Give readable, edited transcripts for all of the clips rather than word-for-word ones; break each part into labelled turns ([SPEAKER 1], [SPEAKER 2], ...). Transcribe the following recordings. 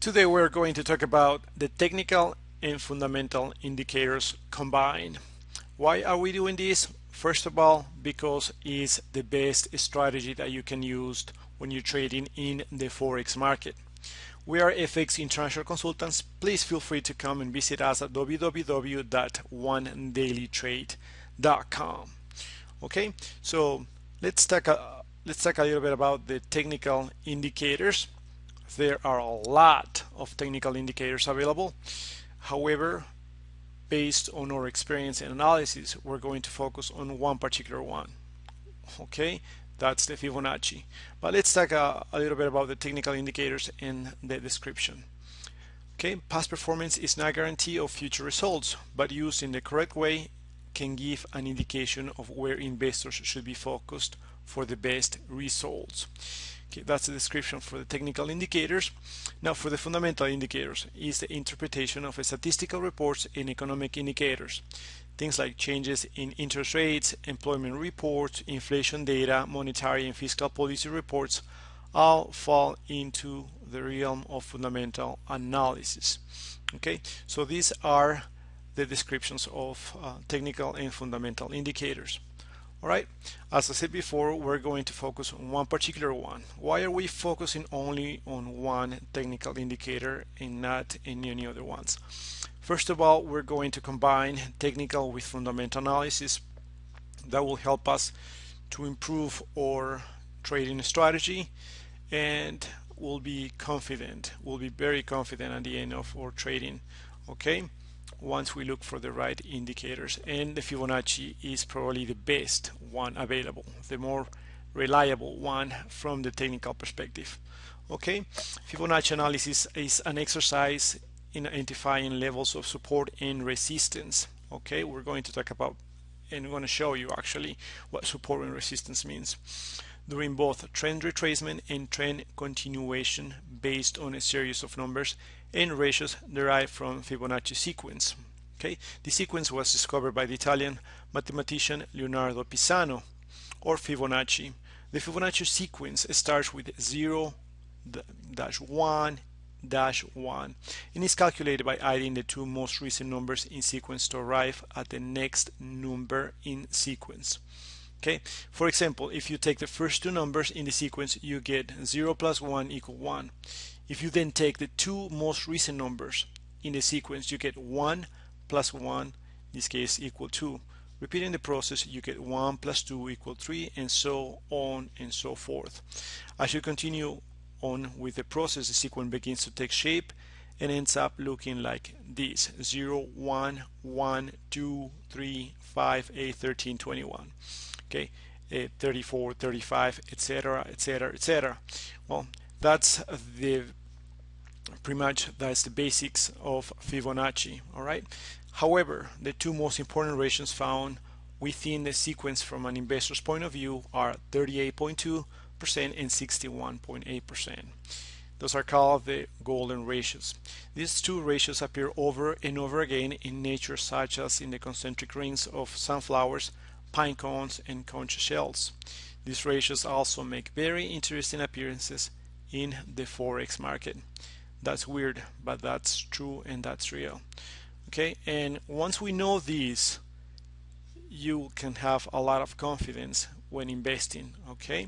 [SPEAKER 1] Today we're going to talk about the technical and fundamental indicators combined. Why are we doing this? First of all, because it's the best strategy that you can use when you're trading in the Forex market. We are FX International Consultants. Please feel free to come and visit us at www.onedailytrade.com. Okay, so let's talk a little bit about the technical indicators. There are a lot of technical indicators available. However, based on our experience and analysis, we're going to focus on one particular one. Okay, that's the Fibonacci. But let's talk a little bit about the technical indicators in the description. Okay, past performance is not a guarantee of future results, but used in the correct way can give an indication of where investors should be focused for the best results. Okay, that's the description for the technical indicators. Now for the fundamental indicators is the interpretation of statistical reports and economic indicators. Things like changes in interest rates, employment reports, inflation data, monetary and fiscal policy reports all fall into the realm of fundamental analysis. Okay, so these are the descriptions of technical and fundamental indicators. Alright, as I said before, we're going to focus on one particular one. Why are we focusing only on one technical indicator and not in any other ones? First of all, we're going to combine technical with fundamental analysis. That will help us to improve our trading strategy, and we'll be very confident at the end of our trading. Okay, once we look for the right indicators, and the Fibonacci is probably the best one available, the more reliable one from the technical perspective. Okay, Fibonacci analysis is an exercise in identifying levels of support and resistance. Okay, we're going to talk about, and we're going to show you actually what support and resistance means during both trend retracement and trend continuation based on a series of numbers and ratios derived from Fibonacci sequence. Okay, the sequence was discovered by the Italian mathematician Leonardo Pisano, or Fibonacci. The Fibonacci sequence starts with 0-1-1 and is calculated by adding the two most recent numbers in sequence to arrive at the next number in sequence. Okay, for example, if you take the first two numbers in the sequence, you get 0 plus 1 equal 1. If you then take the two most recent numbers in the sequence, you get 1 plus 1, in this case, equal 2. Repeating the process, you get 1 plus 2 equal 3, and so on and so forth. As you continue on with the process, the sequence begins to take shape and ends up looking like this: 0, 1, 1, 2, 3, 5, 8, 13, 21. Okay, 34, 35, etc., etc., etc. Well, that's pretty much that's the basics of Fibonacci. All right. However, the two most important ratios found within the sequence from an investor's point of view are 38.2% and 61.8%. Those are called the golden ratios. These two ratios appear over and over again in nature, such as in the concentric rings of sunflowers, pine cones, and conch shells. These ratios also make very interesting appearances in the Forex market. That's weird, but that's true and that's real. Okay, and once we know these, you can have a lot of confidence when investing. Okay,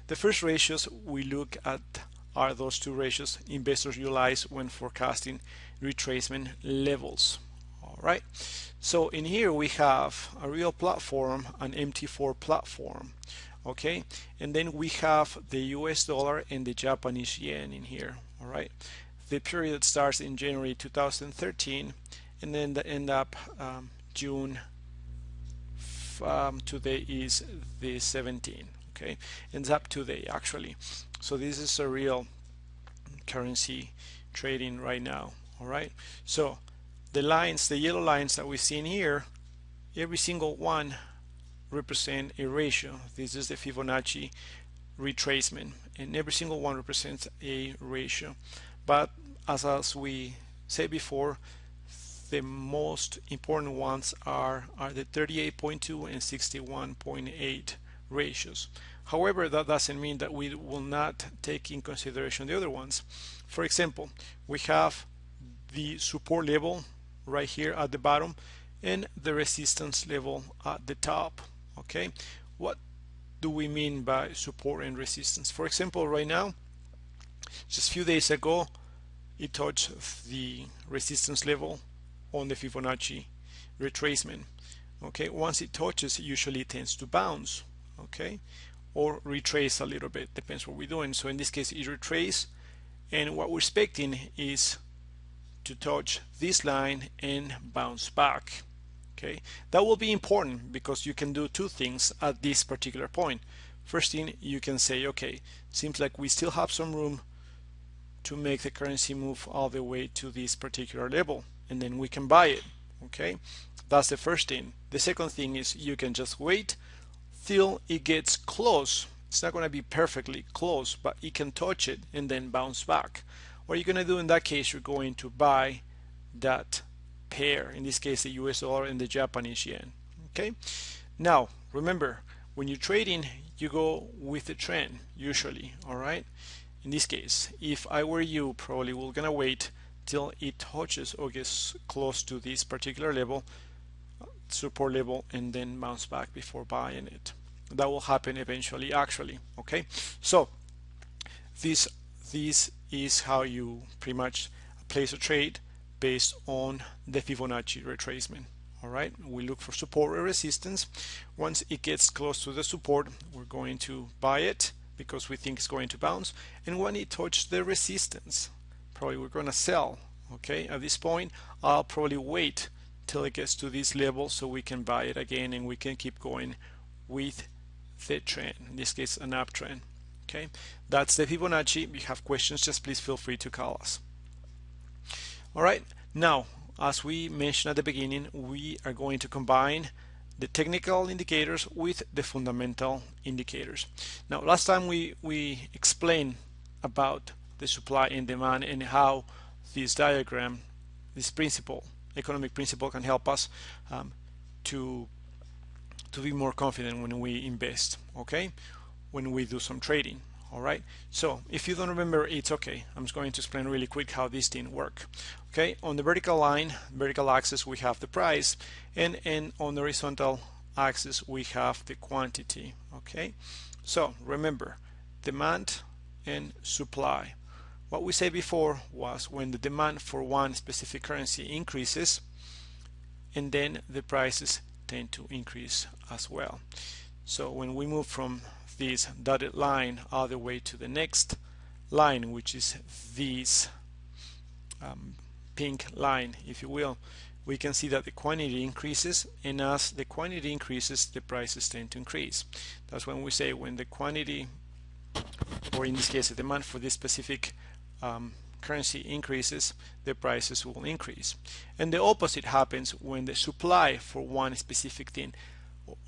[SPEAKER 1] the first ratios we look at are those two ratios investors utilize when forecasting retracement levels. All right, so in here we have a real platform, an MT4 platform. Okay, and then we have the US dollar and the Japanese yen in here. All right, the period starts in January 2013 and then the end up June. Today is the 17th. Okay, ends up today actually. So this is a real currency trading right now. All right, so the lines, the yellow lines that we see in here, every single one represent a ratio. This is the Fibonacci retracement, and every single one represents a ratio. But as we said before, the most important ones are the 38.2 and 61.8 ratios. However, that doesn't mean that we will not take in consideration the other ones. For example, we have the support level right here at the bottom and the resistance level at the top. Okay, what do we mean by support and resistance? For example, right now, just a few days ago, it touched the resistance level on the Fibonacci retracement. Okay, once it touches, usually it tends to bounce, okay, or retrace a little bit, depends what we're doing. So in this case, it retrace, and what we're expecting is to touch this line and bounce back. Okay, that will be important because you can do two things at this particular point. First thing, you can say, okay, seems like we still have some room to make the currency move all the way to this particular level, and then we can buy it. Okay, that's the first thing. The second thing is you can just wait till it gets close. It's not going to be perfectly close, but you can touch it and then bounce back. What you're going to do in that case, you're going to buy that pair, in this case the US dollar and the Japanese yen. Okay, now remember, when you're trading, you go with the trend usually. All right, in this case, if I were you, probably we're gonna wait till it touches or gets close to this particular level, support level, and then bounce back before buying it. That will happen eventually, actually. Okay, so this is how you pretty much place a trade based on the Fibonacci retracement. All right, we look for support or resistance. Once it gets close to the support, we're going to buy it because we think it's going to bounce, and when it touches the resistance, probably we're going to sell. Okay, at this point, I'll probably wait till it gets to this level so we can buy it again and we can keep going with the trend, in this case an uptrend. Okay, that's the Fibonacci. If you have questions, just please feel free to call us. All right, now as we mentioned at the beginning, we are going to combine the technical indicators with the fundamental indicators. Now, last time we explained about the supply and demand and how this diagram, this principle, economic principle, can help us to be more confident when we invest, okay, when we do some trading. All right, so if you don't remember, it's okay. I'm just going to explain really quick how this thing works. Okay, on the vertical line, vertical axis, we have the price, and on the horizontal axis we have the quantity. Okay, so remember, demand and supply. What we said before was when the demand for one specific currency increases, and then the prices tend to increase as well. So when we move from this dotted line all the way to the next line, which is this pink line, if you will, we can see that the quantity increases, and as the quantity increases, the prices tend to increase. That's when we say when the quantity, or in this case the demand for this specific currency increases, the prices will increase. And the opposite happens when the supply for one specific thing,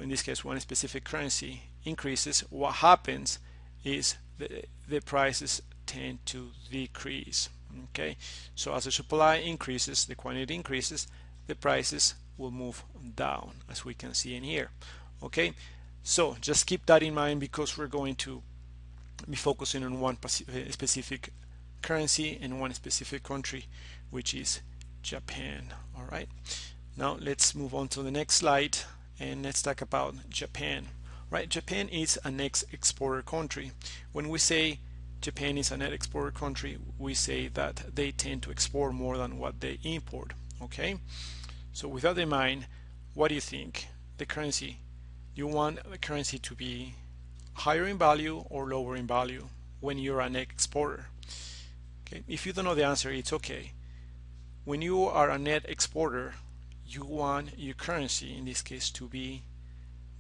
[SPEAKER 1] in this case one specific currency, increases. What happens is the prices tend to decrease. Okay, so as the supply increases, the quantity increases, the prices will move down, as we can see in here. Okay, so just keep that in mind because we're going to be focusing on one specific currency in one specific country, which is Japan. All right, now let's move on to the next slide and let's talk about Japan. Right, Japan is a net exporter country. When we say Japan is a net exporter country, we say that they tend to export more than what they import. Okay, so with that in mind, what do you think? The currency, you want the currency to be higher in value or lower in value when you're a net exporter? Okay, if you don't know the answer, it's okay. When you are a net exporter, you want your currency, in this case, to be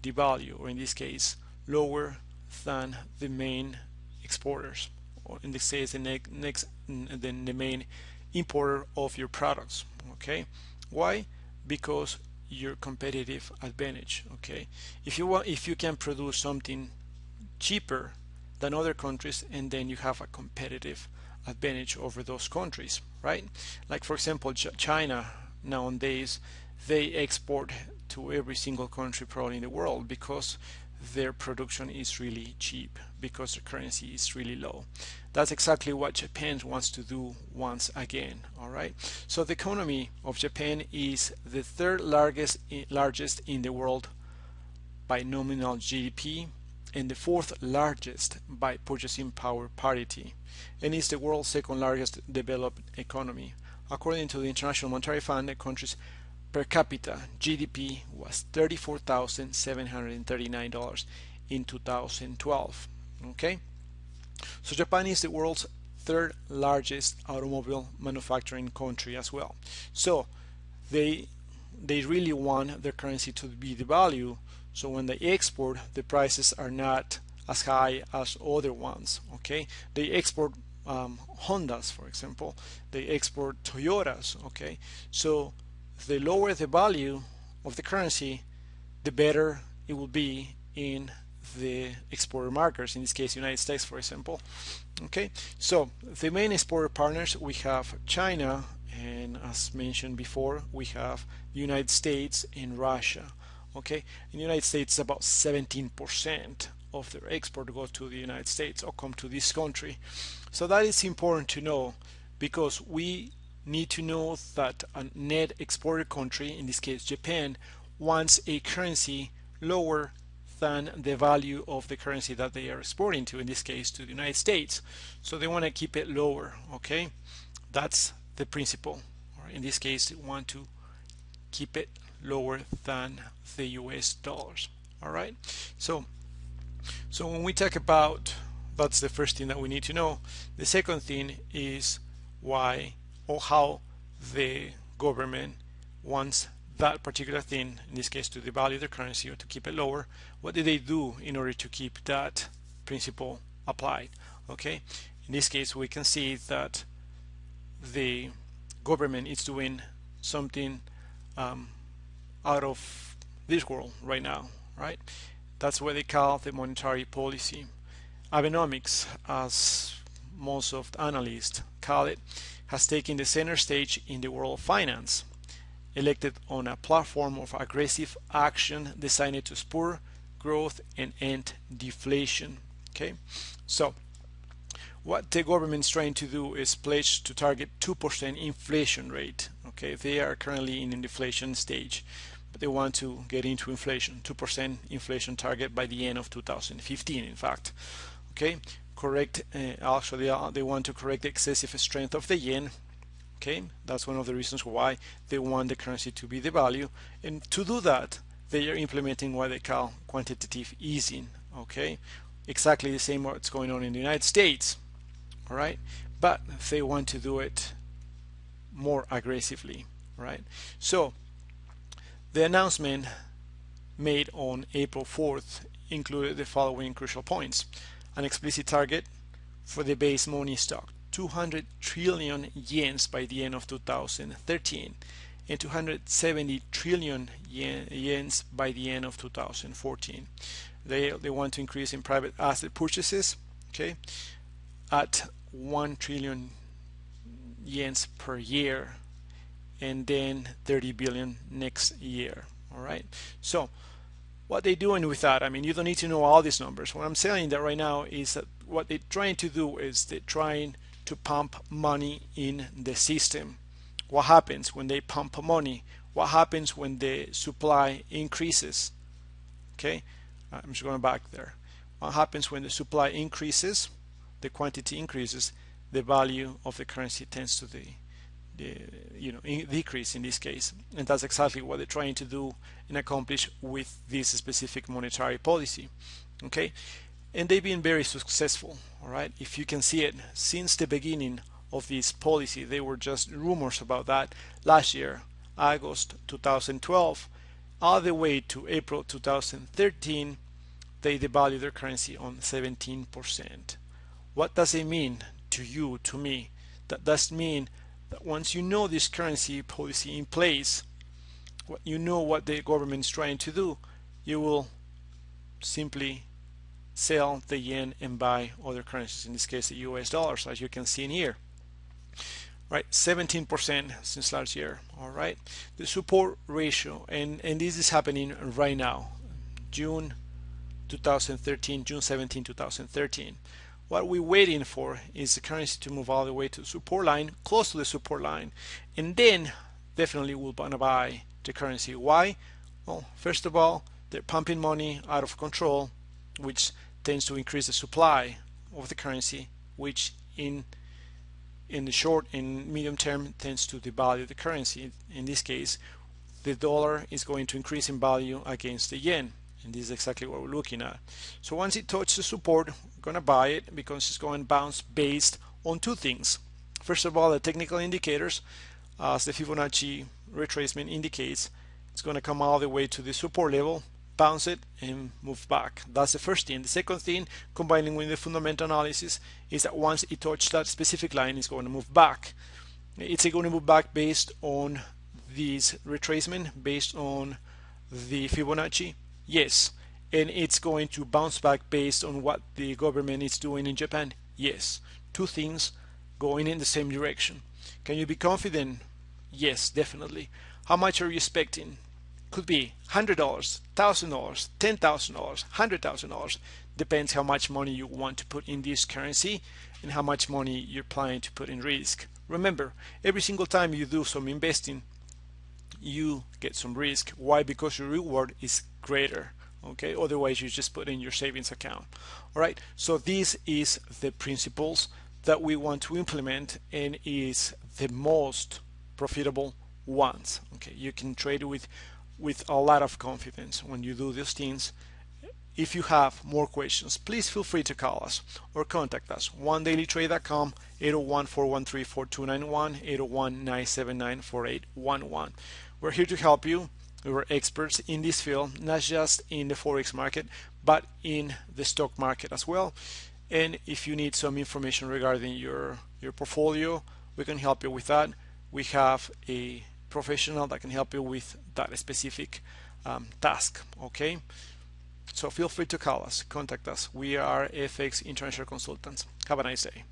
[SPEAKER 1] devalue, or in this case lower than the main exporters, or in this case the main importer of your products. Okay, why? Because your competitive advantage. Okay, if you can produce something cheaper than other countries, and then you have a competitive advantage over those countries, right? Like for example, China nowadays, they export to every single country probably in the world because their production is really cheap because the currency is really low. That's exactly what Japan wants to do once again. All right. So the economy of Japan is the third largest in the world by nominal GDP and the fourth largest by purchasing power parity, and is the world's second largest developed economy. According to the International Monetary Fund, the country's per capita GDP was $34,739 in 2012. Okay, so Japan is the world's third largest automobile manufacturing country as well. So they really want their currency to be devalued, so when they export, the prices are not as high as other ones. Okay, they export Hondas, for example, they export Toyotas. Okay, so the lower the value of the currency, the better it will be in the exporter markets, in this case United States, for example. Okay, so the main exporter partners, we have China, and as mentioned before, we have the United States and Russia. Okay, in the United States, about 17% of their export go to the United States or come to this country. So that is important to know, because we need to know that a net exporter country, in this case Japan, wants a currency lower than the value of the currency that they are exporting to, in this case to the United States. So they want to keep it lower. Okay, that's the principle. Or in this case, they want to keep it lower than the US dollars. All right, so when we talk about, that's the first thing that we need to know. The second thing is why or how the government wants that particular thing, in this case to devalue the currency or to keep it lower. What do they do in order to keep that principle applied? Okay, in this case we can see that the government is doing something out of this world right now, right? That's what they call the monetary policy. Abenomics, as most of the analysts call it, has taken the center stage in the world of finance, elected on a platform of aggressive action designed to spur growth and end deflation. Okay, so what the government is trying to do is pledge to target 2% inflation rate. Okay, they are currently in the deflation stage, but they want to get into inflation, 2% inflation target by the end of 2015, in fact. Okay, correct. Actually, they want to correct the excessive strength of the yen. Okay, that's one of the reasons why they want the currency to be devalued, and to do that, they are implementing what they call quantitative easing. Okay, exactly the same what's going on in the United States. All right, but they want to do it more aggressively. Right, so the announcement made on April 4th included the following crucial points: an explicit target for the base money stock, 200 trillion yens by the end of 2013, and 270 trillion yens by the end of 2014. They want to increase in private asset purchases, okay, at 1 trillion yens per year, and then 30 billion next year. All right, so what they're doing with that, I mean, you don't need to know all these numbers. What I'm saying that right now is that what they're trying to do is they're trying to pump money in the system. What happens when they pump money? What happens when the supply increases? Okay, I'm just going back there. What happens when the supply increases, the quantity increases, the value of the currency tends to decrease in this case, and that's exactly what they're trying to do and accomplish with this specific monetary policy. Okay, and they've been very successful. All right, if you can see it, since the beginning of this policy, they were just rumors about that last year, August 2012, all the way to April 2013, they devalued their currency on 17%. What does it mean to you, to me? That does mean that once you know this currency policy in place, you know what the government is trying to do, you will simply sell the yen and buy other currencies, in this case the US dollars, as you can see in here. Right, 17% since last year. All right, the support ratio, and this is happening right now, June 2013, June 17, 2013. What we're waiting for is the currency to move all the way to the support line, close to the support line, and then definitely we'll want to buy the currency. Why? Well, first of all, they're pumping money out of control, which tends to increase the supply of the currency, which in the short and medium term tends to devalue the currency. In this case, the dollar is going to increase in value against the yen, and this is exactly what we're looking at. So once it touches the support, we're going to buy it because it's going to bounce based on two things. First of all, the technical indicators, as the Fibonacci retracement indicates, it's going to come all the way to the support level, bounce it, and move back. That's the first thing. The second thing, combining with the fundamental analysis, is that once it touches that specific line, it's going to move back. It's going to move back based on this retracement, based on the Fibonacci. Yes. And it's going to bounce back based on what the government is doing in Japan. Yes. Two things going in the same direction. Can you be confident? Yes, definitely. How much are you expecting? Could be $100, $1,000, $10,000, $100,000. Depends how much money you want to put in this currency and how much money you're planning to put in risk. Remember, every single time you do some investing, you get some risk. Why? Because your reward is greater. Okay, otherwise you just put in your savings account. All right, so this is the principles that we want to implement, and is the most profitable ones. Okay, you can trade with a lot of confidence when you do these things. If you have more questions, please feel free to call us or contact us. OneDailyTrade.com, 801-413-4291, 801-979-4811. We're here to help you. We're experts in this field, not just in the Forex market, but in the stock market as well. And if you need some information regarding your portfolio, we can help you with that. We have a professional that can help you with that specific task. Okay, so feel free to call us, contact us. We are FX International Consultants. Have a nice day.